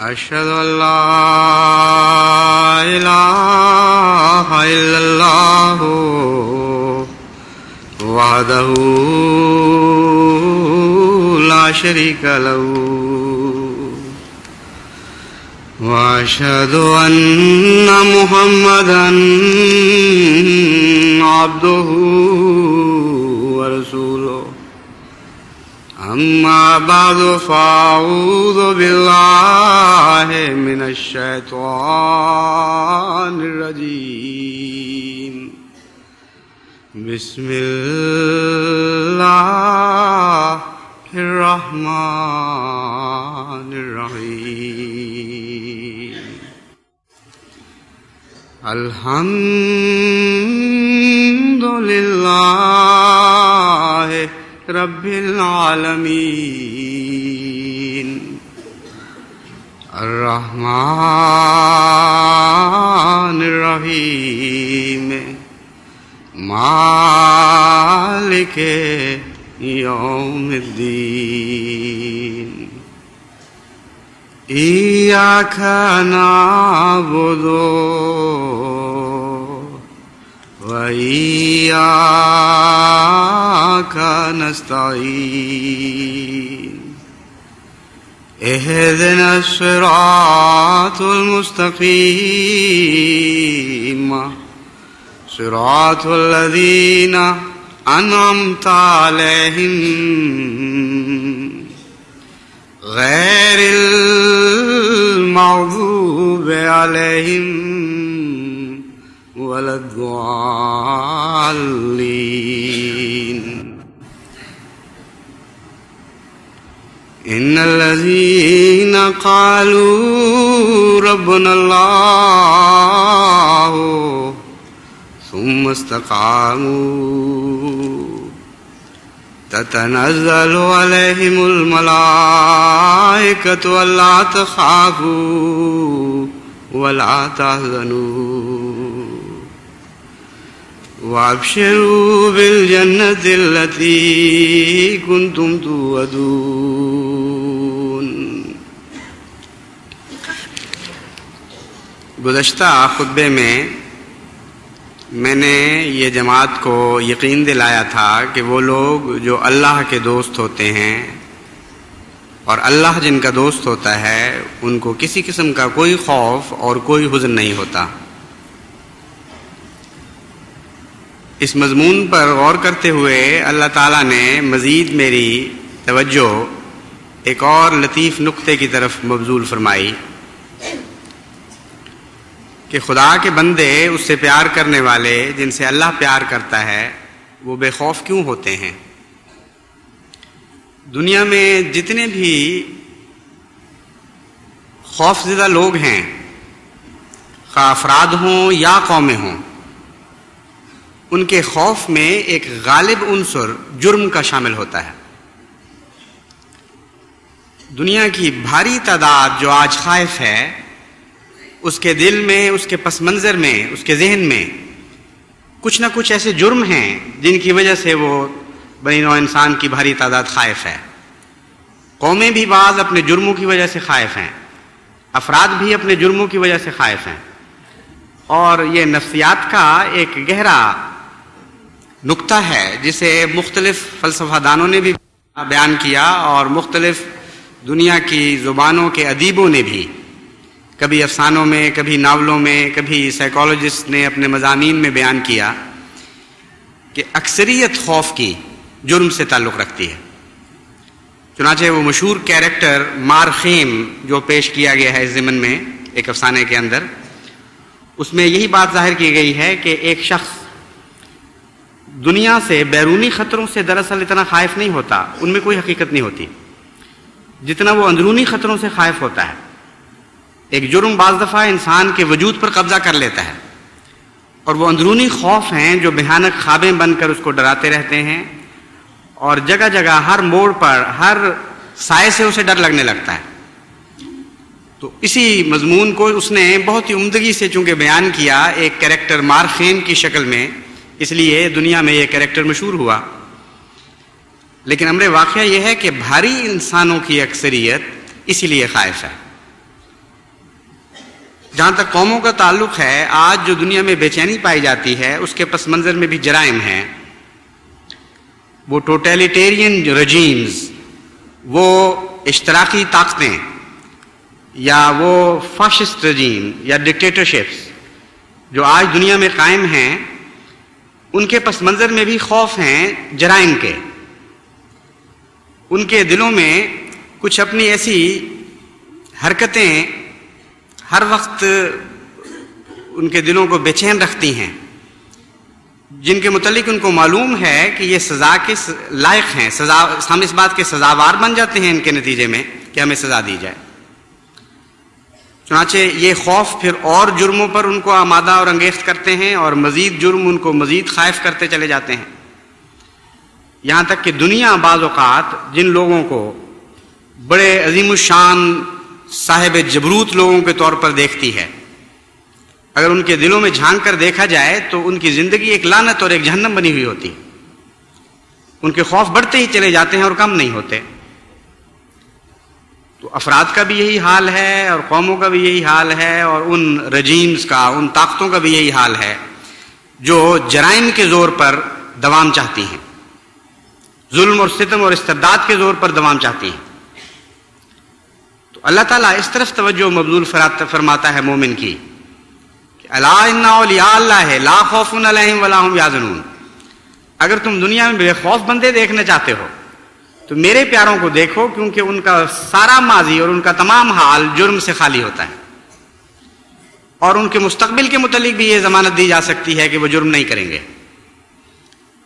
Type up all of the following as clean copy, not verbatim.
أشهد أن لا إله إلا الله وحده لا شريك له وأشهد أن محمدا عبده ورسوله أما بعد فأعوذ بالله من الشيطان الرجيم بسم الله الرحمن الرحيم الحمد لله رب العالمين الرحمن الرحيم مالك يوم الدين إياك نعبد وإياك نستعين اهدنا الصراط المستقيم صراط الذين أنعمت عليهم غير المغضوب عليهم ولا الضالين إن الذين قالوا ربنا الله ثم استقاموا تتنزل عليهم الملائكة ألا تخافوا ولا تحزنوا وابشروا بالجنة التي كنتم توعدون۔ گزشتہ خطبے میں نے یہ جماعت کو یقین دلایا تھا کہ وہ لوگ جو اللہ کے دوست ہوتے ہیں اور اللہ جن کا دوست ہوتا ہے ان کو کسی قسم کا کوئی خوف اور کوئی حزن نہیں ہوتا۔ اس مضمون پر غور کرتے ہوئے اللہ تعالیٰ نے مزید میری توجہ ایک اور لطیف نقطے کی طرف مبذول فرمائی کہ خدا کے بندے اس سے پیار کرنے والے جن سے اللہ پیار کرتا ہے وہ بے خوف کیوں ہوتے ہیں؟ دنیا میں جتنے بھی خوف زدہ لوگ ہیں، خواہ افراد ہوں یا قومیں ہوں، ان کے خوف میں ایک غالب عنصر جرم کا شامل ہوتا ہے۔ دنیا کی بھاری تعداد جو آج خائف ہے، اس کے دل میں، اس کے پس منظر میں، اس کے ذہن میں کچھ نہ کچھ ایسے جرم ہیں جن کی وجہ سے وہ بنی نوع انسان کی بھاری تعداد خائف ہے۔ قومیں بھی بعض اپنے جرموں کی وجہ سے خائف ہیں، افراد بھی اپنے جرموں کی وجہ سے خائف ہیں، اور یہ نفسیات کا ایک گہرا نقطہ ہے جسے مختلف فلسفہ دانوں نے بھی بیان کیا اور مختلف دنیا کی زبانوں کے ادیبوں نے بھی، کبھی افسانوں میں، کبھی ناولوں میں، کبھی سائیکالوجسٹ نے اپنے مضامین میں بیان کیا کہ اکثریت خوف کی جرم سے تعلق رکھتی ہے۔ چنانچہ وہ مشہور کیریکٹر مار خیم جو پیش کیا گیا ہے اس ضمن میں ایک افسانے کے اندر، اس میں یہی بات ظاہر کی گئی ہے کہ ایک شخص دنیا سے بیرونی خطروں سے دراصل اتنا خائف نہیں ہوتا، ان میں کوئی حقیقت نہیں ہوتی، جتنا وہ اندرونی خطروں سے خائف ہوتا ہے۔ ایک جرم بعض دفعہ انسان کے وجود پر قبضہ کر لیتا ہے، اور وہ اندرونی خوف ہیں جو بھیانک خوابیں بن کر اس کو ڈراتے رہتے ہیں، اور جگہ جگہ ہر موڑ پر ہر سائے سے اسے ڈر لگنے لگتا ہے۔ تو اسی مضمون کو اس نے بہت ہی عمدگی سے چونکہ بیان کیا ایک کریکٹر مار خیم کی شکل میں، اس لیے دنیا میں یہ کریکٹر مشہور ہوا۔ لیکن امر واقعہ یہ ہے کہ بھاری انسانوں کی اکثریت اسی لیے خائف ہے، جہاں تک قوموں کا تعلق ہے، آج جو دنیا میں بے چینی پائی جاتی ہے اس کے پس منظر میں بھی جرائم ہیں. وہ ٹوٹیلیٹیرین رجیمز، وہ اشتراکی طاقتیں، یا وہ فاشسٹ رجیم یا ڈکٹیٹرشپس جو آج دنیا میں قائم ہیں، ان کے پس منظر میں بھی خوف ہیں جرائم کے. ان کے دلوں میں کچھ اپنی ایسی حرکتیں ہر وقت ان کے دلوں کو بے چین رکھتی ہیں، جن کے متعلق ان کو معلوم ہے کہ یہ سزا کے لائق ہیں، ہم اس بات کے سزاوار بن جاتے ہیں ان کے نتیجے میں کہ ہمیں سزا دی جائے. چنانچہ یہ خوف پھر اور جرموں پر ان کو آمادہ اور انگیخت کرتے ہیں، اور مزید جرم ان کو مزید خائف کرتے چلے جاتے ہیں. یہاں تک کہ دنیا بعض اوقات جن لوگوں کو بڑے عظیم الشان صاحب جبروت لوگوں کے طور پر دیکھتی ہے، اگر ان کے دلوں میں جھانک کر دیکھا جائے تو ان کی زندگی ایک لعنت اور ایک جہنم بنی ہوئی ہوتی. ان کے خوف بڑھتے ہی چلے جاتے ہیں اور کم نہیں ہوتے. تو افراد کا بھی یہی حال ہے، اور قوموں کا بھی یہی حال ہے، اور ان رجیمز کا، ان طاقتوں کا بھی یہی حال ہے جو جرائم کے زور پر دوام چاہتی ہیں، ظلم اور ستم اور استبداد کے زور پر دوام چاہتی ہیں. تو اللہ تعالیٰ اس طرف توجہ مبذول فرماتا ہے مومن کی کہ الا ان اولیاء اللہ لا خوف علیہم ولا هم یحزنون. اگر تم دنیا میں بے خوف بندے دیکھنا چاہتے ہو تو میرے پیاروں کو دیکھو، کیونکہ ان کا سارا ماضی اور ان کا تمام حال جرم سے خالی ہوتا ہے، اور ان کے مستقبل کے متعلق بھی یہ ضمانت دی جا سکتی ہے کہ وہ جرم نہیں کریں گے.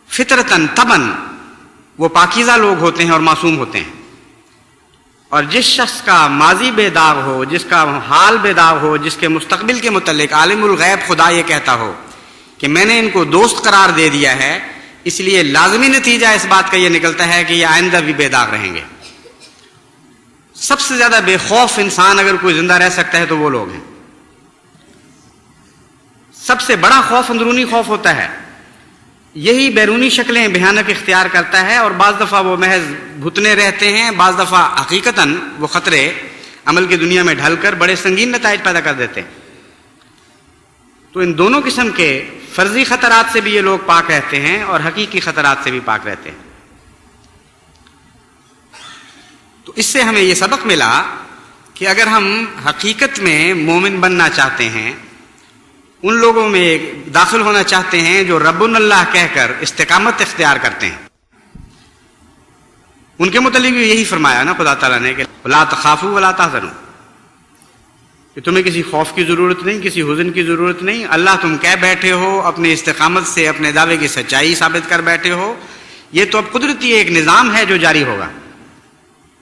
فطرتاً طبعاً وہ پاکیزہ لوگ ہوتے ہیں اور معصوم ہوتے ہیں. اور جس شخص کا ماضی بے داغ ہو، جس کا حال بے داغ ہو، جس کے مستقبل کے متعلق عالم الغیب خدا یہ کہتا ہو کہ میں نے ان کو دوست قرار دے دیا ہے، اس لیے لازمی نتیجہ اس بات کا یہ نکلتا ہے کہ یہ آئندہ بھی بے داغ رہیں گے. سب سے زیادہ بے خوف انسان اگر کوئی زندہ رہ سکتا ہے تو وہ لوگ ہیں. سب سے بڑا خوف اندرونی خوف ہوتا ہے، یہی بیرونی شکلیں بھیانک اختیار کرتا ہے، اور بعض دفعہ وہ محض بھتنے رہتے ہیں، بعض دفعہ حقیقتاً وہ خطرے عمل کی دنیا میں ڈھل کر بڑے سنگین نتائج پیدا کر دیتے ہیں. تو ان دونوں قسم کے فرضی خطرات سے بھی یہ لوگ پاک رہتے ہیں اور حقیقی خطرات سے بھی پاک رہتے ہیں. تو اس سے ہمیں یہ سبق ملا کہ اگر ہم حقیقت میں مومن بننا چاہتے ہیں، ان لوگوں میں داخل ہونا چاہتے ہیں جو رب اللہ کہہ کر استقامت اختیار کرتے ہیں، ان کے متعلق بھی یہی فرمایا نا خدا تعالیٰ نے کہ لا تخافوا ولا تحزنوا، کہ تمہیں کسی خوف کی ضرورت نہیں، کسی حزن کی ضرورت نہیں. اللہ تم کہہ بیٹھے ہو، اپنی استقامت سے اپنے دعوے کی سچائی ثابت کر بیٹھے ہو، یہ تو اب قدرتی ایک نظام ہے جو جاری ہوگا،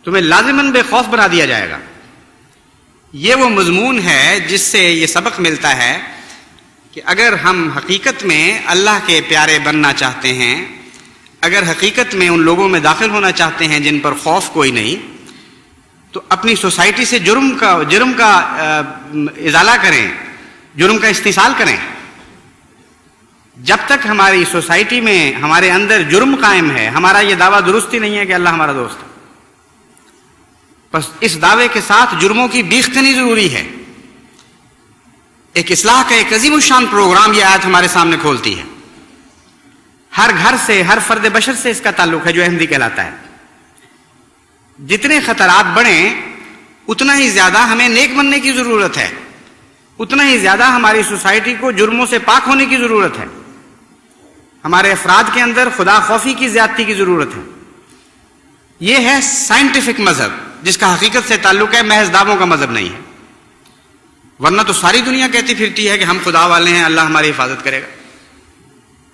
تمہیں لازماً بے خوف بنا دیا جائے گا. یہ وہ مضمون ہے جس سے یہ سبق ملتا ہے کہ اگر ہم حقیقت میں اللہ کے پیارے بننا چاہتے ہیں، اگر حقیقت میں ان لوگوں میں داخل ہونا چاہتے ہیں جن پر خوف کوئی نہیں، تو اپنی سوسائٹی سے جرم کا ازالہ کریں، جرم کا استحصال کریں. جب تک ہماری سوسائٹی میں ہمارے اندر جرم قائم ہے، ہمارا یہ دعویٰ درست ہی نہیں ہے کہ اللہ ہمارا دوست ہے. بس اس دعوے کے ساتھ جرموں کی بیختنی ضروری ہے. ایک اصلاح کا ایک عظیم الشان پروگرام یہ آیت ہمارے سامنے کھولتی ہے. ہر گھر سے، ہر فرد بشر سے اس کا تعلق ہے جو احمدی کہلاتا ہے. جتنے خطرات بڑھیں اتنا ہی زیادہ ہمیں نیک بننے کی ضرورت ہے، اتنا ہی زیادہ ہماری سوسائٹی کو جرموں سے پاک ہونے کی ضرورت ہے، ہمارے افراد کے اندر خدا خوفی کی زیادتی کی ضرورت ہے. یہ ہے سائنٹیفک مذہب جس کا حقیقت سے تعلق ہے، محض دعووں کا مذہب نہیں ہے. ورنہ تو ساری دنیا کہتی پھرتی ہے کہ ہم خدا والے ہیں، اللہ ہماری حفاظت کرے گا.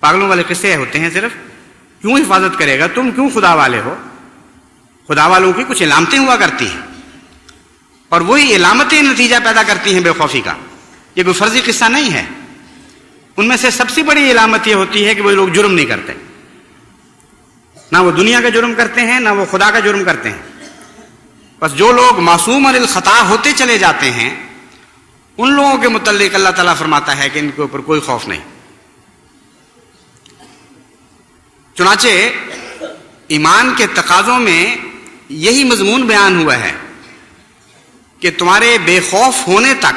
پاگلوں والے قصے ہوتے ہیں صرف. کیوں حفاظت کرے گا؟ تم کیوں خدا والے ہو؟ خدا والوں کی کچھ علامتیں ہوا کرتی ہیں، اور وہی علامتیں نتیجہ پیدا کرتی ہیں بے خوفی کا. یہ کوئی فرضی قصہ نہیں ہے. ان میں سے سب سے بڑی علامت یہ ہوتی ہے کہ وہ لوگ جرم نہیں کرتے. نہ وہ دنیا کا جرم کرتے ہیں، نہ وہ خدا کا جرم کرتے ہیں. بس جو لوگ معصوم عن الخطا ہوتے چلے جاتے ہیں، ان لوگوں کے متعلق اللہ تعالیٰ فرماتا ہے کہ ان کے اوپر کوئی خوف نہیں. چنانچہ ایمان کے تقاضوں میں یہی مضمون بیان ہوا ہے کہ تمہارے بے خوف ہونے تک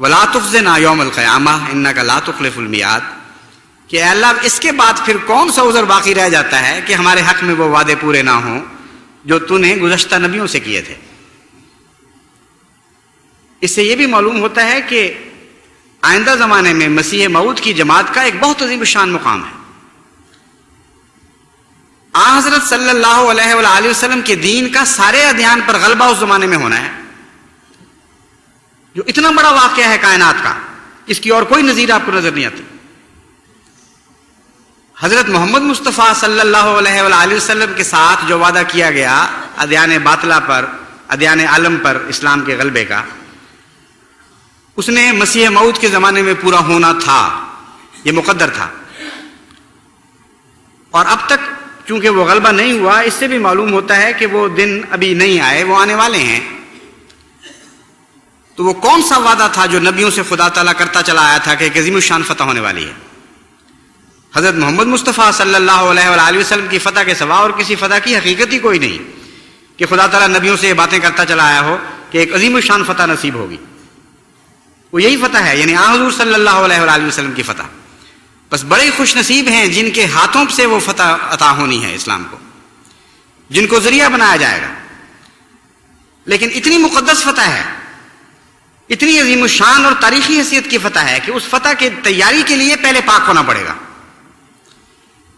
وَلَا تُخْزِنَا يَوْمَ الْقِيَامَةِ إِنَّكَ لَا تُخْلِفُ الْمِيعَادَ، کہ اے اللہ اس کے بعد پھر کون سا عذر باقی رہ جاتا ہے کہ ہمارے حق میں وہ وعدے پورے نہ ہوں جو تو نے گزشتہ نبیوں سے کیے تھے۔ اس سے یہ بھی معلوم ہوتا ہے کہ آئندہ زمانے میں مسیح موعود کی جماعت کا ایک بہت عظیم شان مقام ہے۔ حضرت صلی اللہ علیہ وآلہ وسلم کے دین کا سارے ادیان پر غلبہ اس زمانے میں ہونا ہے، جو اتنا بڑا واقعہ ہے کائنات کا، اس کی اور کوئی نظیر آپ کو نظر نہیں آتی۔ حضرت محمد مصطفیٰ صلی اللہ علیہ وآلہ وسلم کے ساتھ جو وعدہ کیا گیا ادیان باطلہ پر، ادیان عالم پر اسلام کے غلبے کا، اس نے مسیح موعود کے زمانے میں پورا ہونا تھا، یہ مقدر تھا۔ اور اب تک چونکہ وہ غلبہ نہیں ہوا، اس سے بھی معلوم ہوتا ہے کہ وہ دن ابھی نہیں آئے، وہ آنے والے ہیں۔ تو وہ کون سا وعدہ تھا جو نبیوں سے خدا تعالیٰ کرتا چلا آیا تھا کہ ایک عظیم الشان فتح ہونے والی ہے؟ حضرت محمد مصطفیٰ صلی اللہ علیہ وآلہ وسلم کی فتح کے سوا اور کسی فتح کی حقیقت ہی کوئی نہیں کہ خدا تعالیٰ نبیوں سے یہ باتیں کرتا چلا آیا ہو کہ ایک عظیم الشان فتح نصیب ہوگی۔ وہ یہی فتح ہے، یعنی حضور صلی اللہ علیہ وآلہ وسلم کی فتح۔ بس بڑے خوش نصیب ہیں جن کے ہاتھوں سے وہ فتح عطا ہونی ہے اسلام کو، جن کو ذریعہ بنایا جائے گا۔ لیکن اتنی مقدس فتح ہے، اتنی عظیم الشان اور تاریخی حیثیت کی فتح ہے کہ اس فتح کی تیاری کے لیے پہلے پاک ہونا پڑے گا۔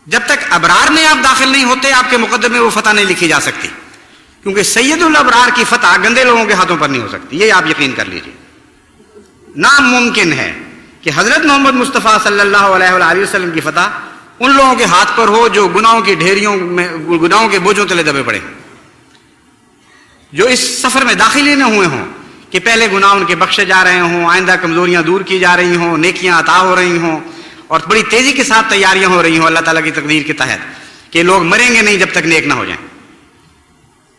جب تک ابرار میں آپ داخل نہیں ہوتے، آپ کے مقدر میں وہ فتح نہیں لکھی جا سکتی، کیونکہ سید الابرار کی فتح گندے لوگوں کے ہاتھوں پر نہیں ہو سکتی، یہ آپ یقین کر لیجیے۔ ناممکن ہے کہ حضرت محمد مصطفیٰ صلی اللہ علیہ وآلہ وسلم کی فتح ان لوگوں کے ہاتھ پر ہو جو گناہوں کی ڈھیریوں میں، گناہوں کے بوجھوں تلے دبے پڑے، جو اس سفر میں داخل ہی نہ ہوئے ہوں کہ پہلے گناہ ان کے بخشے جا رہے ہوں، آئندہ کمزوریاں دور کی جا رہی ہوں، نیکیاں عطا ہو رہی ہوں، اور بڑی تیزی کے ساتھ تیاریاں ہو رہی ہوں اللہ تعالیٰ کی تقدیر کے تحت کہ لوگ مریں گے نہیں جب تک نیک نہ ہو جائیں۔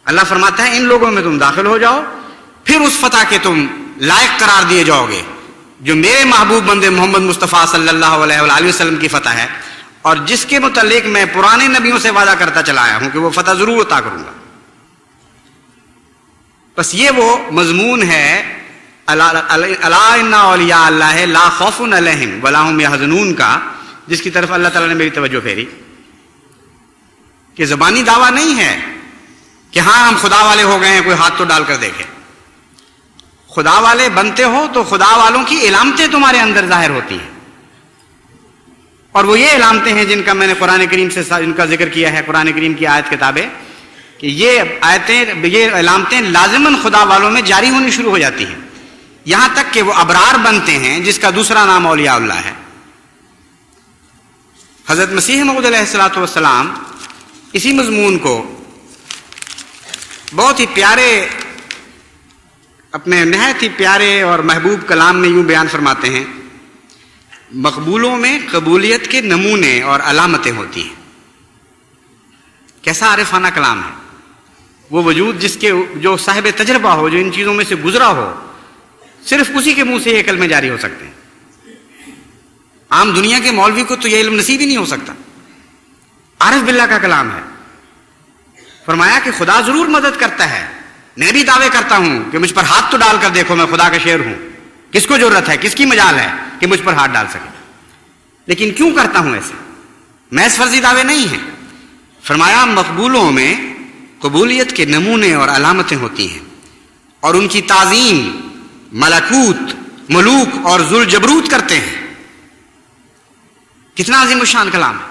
اللہ فرماتا ہے ان لوگوں میں تم داخل ہو جاؤ، پھر اس فتح کے تم لائق قرار دیے جاؤ گے جو میرے محبوب بندے محمد مصطفیٰ صلی اللہ علیہ وآلہ وسلم کی فتح ہے، اور جس کے متعلق میں پرانے نبیوں سے وعدہ کرتا چلا آیا ہوں کہ وہ فتح ضرور عطا کروں گا۔ بس یہ وہ مضمون ہے الا ان اولیاء اللہ لا خوف علیہم ولا هم یحزنون کا، جس کی طرف اللہ تعالیٰ نے میری توجہ پھیری کہ زبانی دعویٰ نہیں ہے کہ ہاں ہم خدا والے ہو گئے ہیں، کوئی ہاتھ تو ڈال کر دیکھے۔ خدا والے بنتے ہو تو خدا والوں کی علامتیں تمہارے اندر ظاہر ہوتی ہیں، اور وہ یہ علامتیں ہیں جن کا میں نے قرآن کریم سے ان کا ذکر کیا ہے، قرآن کریم کی آیت کتابیں، کہ یہ آیتیں، یہ علامتیں لازماً خدا والوں میں جاری ہونی شروع ہو جاتی ہیں، یہاں تک کہ وہ ابرار بنتے ہیں جس کا دوسرا نام اولیاء اللہ ہے۔ حضرت مسیح موعود علیہ الصلوۃ والسلام اسی مضمون کو بہت ہی پیارے، اپنے نہایت ہی پیارے اور محبوب کلام میں یوں بیان فرماتے ہیں، مقبولوں میں قبولیت کے نمونے اور علامتیں ہوتی ہیں۔ کیسا عارفانہ کلام ہے! وہ وجود جس کے، جو صاحب تجربہ ہو، جو ان چیزوں میں سے گزرا ہو، صرف اسی کے منہ سے یہ کلمے جاری ہو سکتے ہیں۔ عام دنیا کے مولوی کو تو یہ علم نصیب ہی نہیں ہو سکتا۔ عارف باللہ کا کلام ہے۔ فرمایا کہ خدا ضرور مدد کرتا ہے، میں بھی دعوے کرتا ہوں کہ مجھ پر ہاتھ تو ڈال کر دیکھو، میں خدا کا شعر ہوں، کس کو ضرورت ہے، کس کی مجال ہے کہ مجھ پر ہاتھ ڈال سکے، لیکن کیوں کرتا ہوں ایسے؟ محض فرضی دعوے نہیں ہیں۔ فرمایا مقبولوں میں قبولیت کے نمونے اور علامتیں ہوتی ہیں، اور ان کی تعظیم ملکوت، ملوک اور ذوالجبروت کرتے ہیں۔ کتنا عظیم الشان کلام ہے!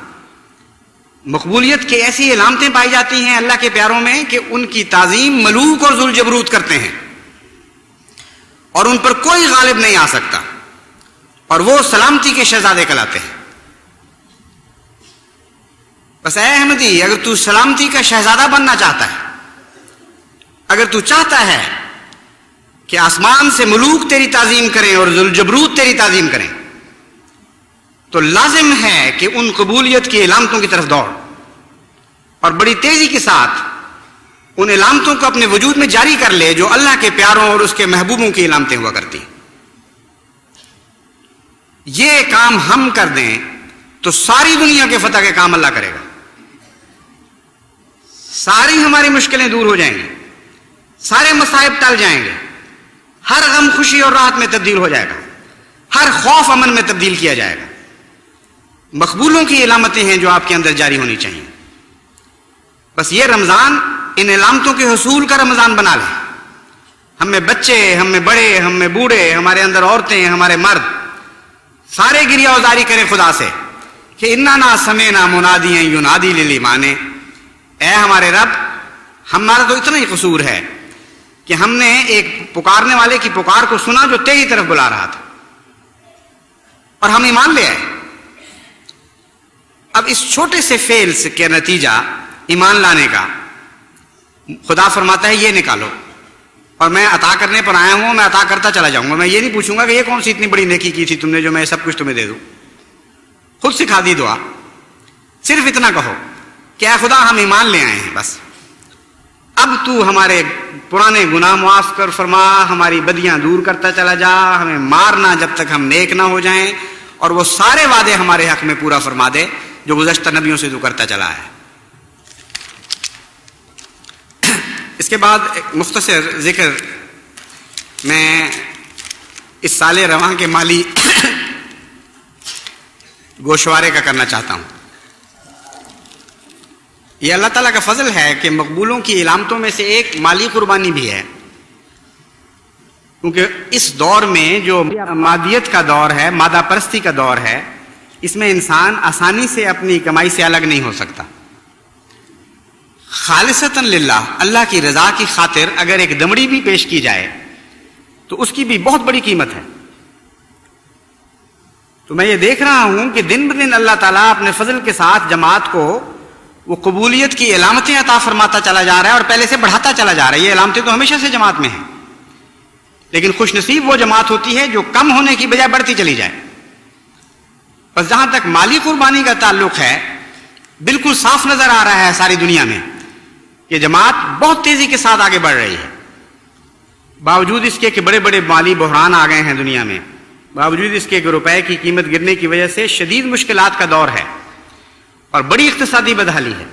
مقبولیت کی ایسی علامتیں پائی جاتی ہیں اللہ کے پیاروں میں کہ ان کی تعظیم ملوک اور ذوالجبروت کرتے ہیں، اور ان پر کوئی غالب نہیں آ سکتا، اور وہ سلامتی کے شہزادے کہلاتے ہیں۔ بس اے احمدی، اگر تو سلامتی کا شہزادہ بننا چاہتا ہے، اگر تو چاہتا ہے کہ آسمان سے ملوک تیری تعظیم کریں اور ذوالجبروت تیری تعظیم کریں، تو لازم ہے کہ ان قبولیت کی علامتوں کی طرف دوڑ، اور بڑی تیزی کے ساتھ ان علامتوں کو اپنے وجود میں جاری کر لے جو اللہ کے پیاروں اور اس کے محبوبوں کی علامتیں ہوا کرتی ہیں۔ یہ کام ہم کر دیں تو ساری دنیا کے فتح کے کام اللہ کرے گا، ساری ہماری مشکلیں دور ہو جائیں گی، سارے مصائب ٹل جائیں گے، ہر غم خوشی اور راحت میں تبدیل ہو جائے گا، ہر خوف امن میں تبدیل کیا جائے گا۔ مقبولوں کی علامتیں ہیں جو آپ کے اندر جاری ہونی چاہیے۔ بس یہ رمضان ان علامتوں کے حصول کا رمضان بنا لیں۔ ہم میں بچے، ہم میں بڑے، ہم میں بوڑھے، ہمارے اندر عورتیں، ہمارے مرد، سارے گریہ وزاری کریں خدا سے کہ اننا سمعنا منادیا ینادی للایمان، اے ہمارے رب، ہمارا تو اتنا ہی قصور ہے کہ ہم نے ایک پکارنے والے کی پکار کو سنا جو تیری طرف بلا رہا تھا اور ہم ایمان لے آئے۔ اب اس چھوٹے سے فعل کے نتیجہ ایمان لانے کا خدا فرماتا ہے یہ نکالو، اور میں عطا کرنے پر آیا ہوں، میں عطا کرتا چلا جاؤں گا۔ میں یہ نہیں پوچھوں گا کہ یہ کون سی اتنی بڑی نیکی کی تھی تم نے جو میں سب کچھ تمہیں دے دوں۔ خود سکھا دی دعا، صرف اتنا کہو کہ اے خدا ہم ایمان لے آئے ہیں، بس اب تو ہمارے پرانے گناہ معاف کر فرما، ہماری بدیاں دور کرتا چلا جا، ہمیں مارنا جب تک ہم نیک نہ ہو جائیں، اور وہ سارے وعدے ہمارے حق میں پورا فرما دے جو گزشتہ نبیوں سے تو کرتا چلا ہے۔ اس کے بعد ایک مختصر ذکر میں اس سال رواں کے مالی گوشوارے کا کرنا چاہتا ہوں۔ یہ اللہ تعالیٰ کا فضل ہے کہ مقبولوں کی علامتوں میں سے ایک مالی قربانی بھی ہے، کیونکہ اس دور میں جو مادیت کا دور ہے، مادہ پرستی کا دور ہے، اس میں انسان آسانی سے اپنی کمائی سے الگ نہیں ہو سکتا۔ خالصتاً للہ، اللہ کی رضا کی خاطر اگر ایک دمڑی بھی پیش کی جائے تو اس کی بھی بہت بڑی قیمت ہے۔ تو میں یہ دیکھ رہا ہوں کہ دن بدن اللہ تعالیٰ اپنے فضل کے ساتھ جماعت کو وہ قبولیت کی علامتیں عطا فرماتا چلا جا رہا ہے اور پہلے سے بڑھاتا چلا جا رہا ہے۔ یہ علامتیں تو ہمیشہ سے جماعت میں ہیں، لیکن خوش نصیب وہ جماعت ہوتی ہے جو کم ہونے کی بجائے بڑھتی چلی جائے۔ بس جہاں تک مالی قربانی کا تعلق ہے، بالکل صاف نظر آ رہا ہے ساری دنیا میں کہ جماعت بہت تیزی کے ساتھ آگے بڑھ رہی ہے، باوجود اس کے کہ بڑے بڑے مالی بحران آ گئے ہیں دنیا میں، باوجود اس کے کہ روپے کی قیمت گرنے کی وجہ سے شدید مشکلات کا دور ہے اور بڑی اقتصادی بدحالی ہے۔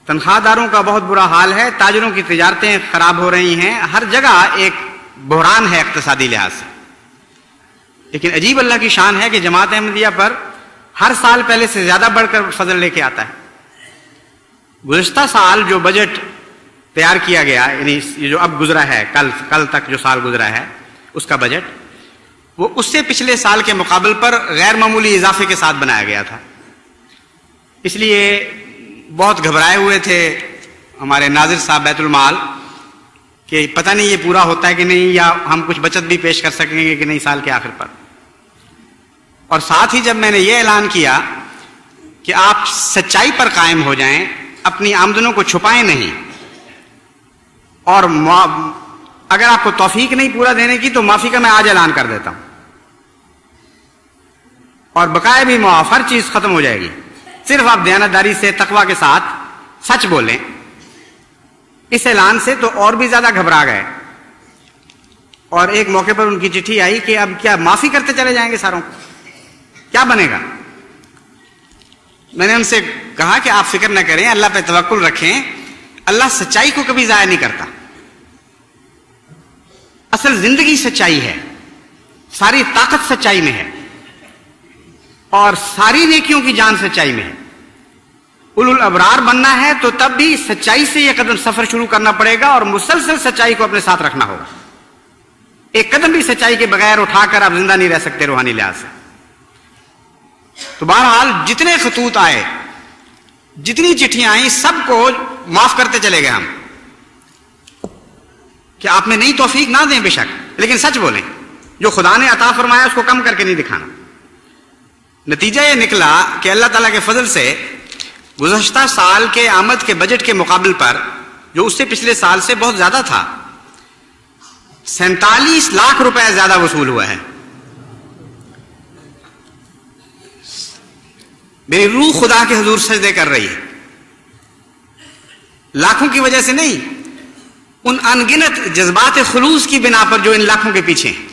تنخواہ داروں کا بہت برا حال ہے، تاجروں کی تجارتیں خراب ہو رہی ہیں، ہر جگہ ایک بحران ہے اقتصادی لحاظ سے۔ لیکن عجیب اللہ کی شان ہے کہ جماعت احمدیہ پر ہر سال پہلے سے زیادہ بڑھ کر فضل لے کے آتا ہے۔ گزشتہ سال جو بجٹ تیار کیا گیا، یعنی جو اب گزرا ہے، کل تک جو سال گزرا ہے اس کا بجٹ، وہ اس سے پچھلے سال کے مقابل پر غیر معمولی اضافے کے ساتھ بنایا گیا تھا۔ اس لیے بہت گھبرائے ہوئے تھے ہمارے ناظر صاحب بیت المال کہ پتہ نہیں یہ پورا ہوتا ہے کہ نہیں، یا ہم کچھ بچت بھی پیش کر سکیں گے کہ نہیں سال کے آخر پر۔ اور ساتھ ہی جب میں نے یہ اعلان کیا کہ آپ سچائی پر قائم ہو جائیں، اپنی آمدنوں کو چھپائیں نہیں، اور اگر آپ کو توفیق نہیں پورا دینے کی تو معافی کا میں آج اعلان کر دیتا ہوں، اور بقائے بھی معاف، ہر چیز ختم ہو جائے گی، صرف آپ دیانتداری سے تقوی کے ساتھ سچ بولیں۔ اس اعلان سے تو اور بھی زیادہ گھبرا گئے، اور ایک موقع پر ان کی چٹھی آئی کہ اب کیا معافی کرتے چلے جائیں گے ساروں کو، کیا بنے گا؟ میں نے ان سے کہا کہ آپ فکر نہ کریں، اللہ پہ توکل رکھیں، اللہ سچائی کو کبھی ضائع نہیں کرتا۔ اصل زندگی سچائی ہے، ساری طاقت سچائی میں ہے، اور ساری نیکیوں کی جان سچائی میں ہے۔ اولو الابرار بننا ہے تو تب بھی سچائی سے یہ قدم سفر شروع کرنا پڑے گا، اور مسلسل سچائی کو اپنے ساتھ رکھنا ہوگا۔ ایک قدم بھی سچائی کے بغیر اٹھا کر آپ زندہ نہیں رہ سکتے روحانی لحاظ سے۔ تو بہرحال جتنے خطوط آئے، جتنی چٹھیاں آئیں، سب کو معاف کرتے چلے گئے ہم، کہ آپ میں نئی توفیق نہ دیں بے شک، لیکن سچ بولیں، جو خدا نے عطا فرمایا اس کو کم کر کے نہیں دکھانا۔ نتیجہ یہ نکلا کہ اللہ تعالیٰ کے فضل سے گزشتہ سال کے آمد کے بجٹ کے مقابل پر، جو اس سے پچھلے سال سے بہت زیادہ تھا، 47 لاکھ روپے زیادہ وصول ہوا ہے۔ میری روح خدا کے حضور سجدے کر رہی ہے، لاکھوں کی وجہ سے نہیں، ان انگنت جذبات خلوص کی بنا پر جو ان لاکھوں کے پیچھے ہیں۔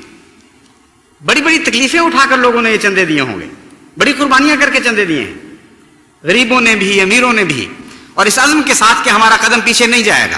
بڑی بڑی تکلیفیں اٹھا کر لوگوں نے یہ چندے دیے ہوں گے، بڑی قربانیاں کر کے چندے دیے ہیں، غریبوں نے بھی، امیروں نے بھی، اور اس عزم کے ساتھ کہ ہمارا قدم پیچھے نہیں جائے گا۔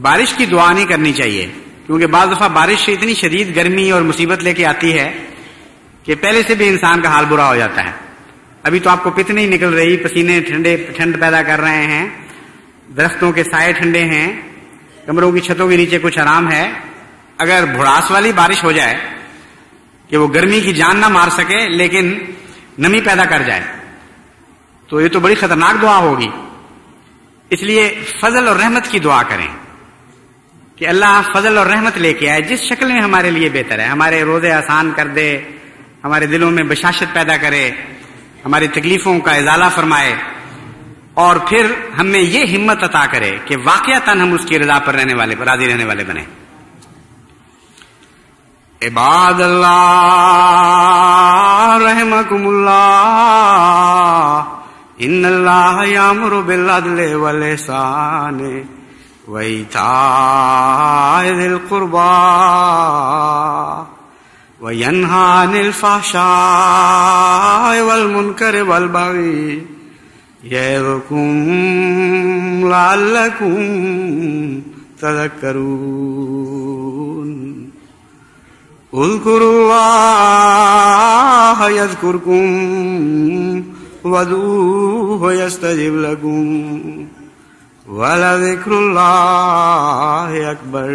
بارش کی دعا نہیں کرنی چاہیے، کیونکہ بعض دفعہ بارش اتنی شدید گرمی اور مصیبت لے کے آتی ہے کہ پہلے سے بھی انسان کا حال برا ہو جاتا ہے۔ ابھی تو آپ کو پت نہیں نکل رہی، پسینے ٹھنڈ پیدا کر رہے ہیں، درختوں کے سائے ٹھنڈے ہیں، کمروں کی چھتوں کے نیچے کچھ آرام ہے۔ اگر بھڑاس والی بارش ہو جائے کہ وہ گرمی کی جان نہ مار سکے لیکن نمی پیدا کر جائے تو یہ تو بڑی خطرناک دعا ہوگی۔ اس لیے فضل اور رحمت کی دعا کریں کہ اللہ فضل اور رحمت لے کے آئے، جس شکل میں ہمارے لیے بہتر ہے، ہمارے روزے آسان کر دے، ہمارے دلوں میں بشاشت پیدا کرے، ہماری تکلیفوں کا ازالہ فرمائے، اور پھر ہم میں یہ ہمت عطا کرے کہ واقعتاً ہم اس کی رضا پر رہنے والے، راضی رہنے والے بنیں۔ عباد اللہ رحمکم اللہ، ان اللہ یامر بالعدل والاحسان وایتاء ذی القربى وینہی عن الفحشاء والمنکر والبغی یعظکم لعلکم تذکرون۔ اذکروا اللہ یذکرکم وادعوہ یستجب لکم ولذکر اللہ اکبر۔